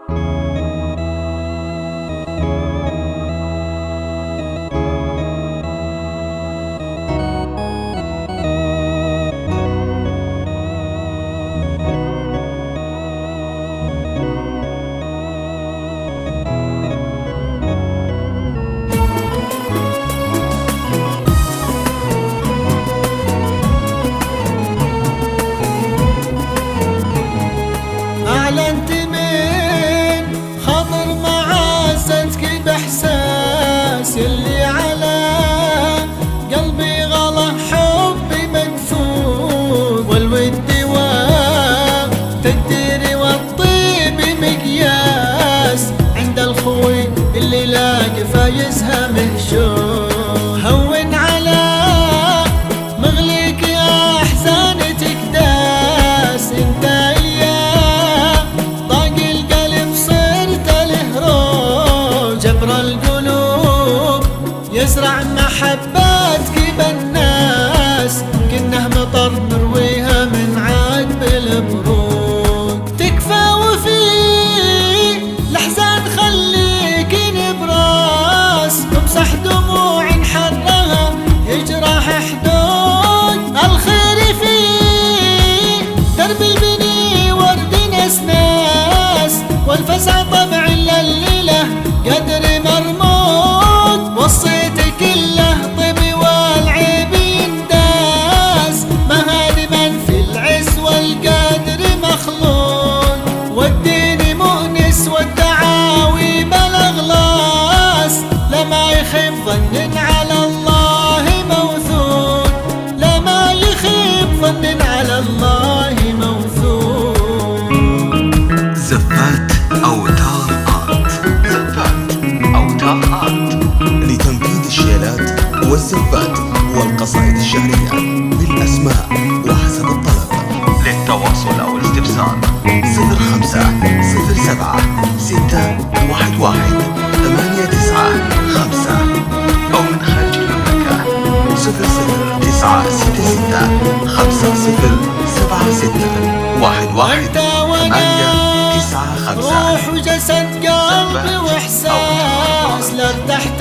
أعلنت من خاطر معاستك بإحساس اللي على قلبي غلا حبي مدفون، والود والتقدير والطيب مقياس عند الخوي اللي لاقي فايزها مهشوم. هون على مغليك يا أحزاني تكداس، انت يزرع محباتك بالناس كنه مطر نرويها من عقب البرود. تكفى وفي الأحزان خليك نبراس، وامسح دموع حرها يجرح حدود. الخير في درب البني ورد نسناس، والفزع طبع لليلة قدر مرمود. وصيتك كله طيب والعيب ينداس، مهادما في العز والقدر مخلود. والدين مؤنس والدعاوي بالاغلاس، لما يخيب ظن على الله موثوق، لما يخيب ظن على الله موثوق. زفات أوتار آرت، زفات أوتار آرت لتنفيذ الشيلات والزفات والقصائد الشعرية بالأسماء وحسب الطلب. للتواصل أو الاستفسار 05-0611-895 أو من خارج المملكة 00-9076-11-895. روح وجسد قلب واحساس، لا ارتحت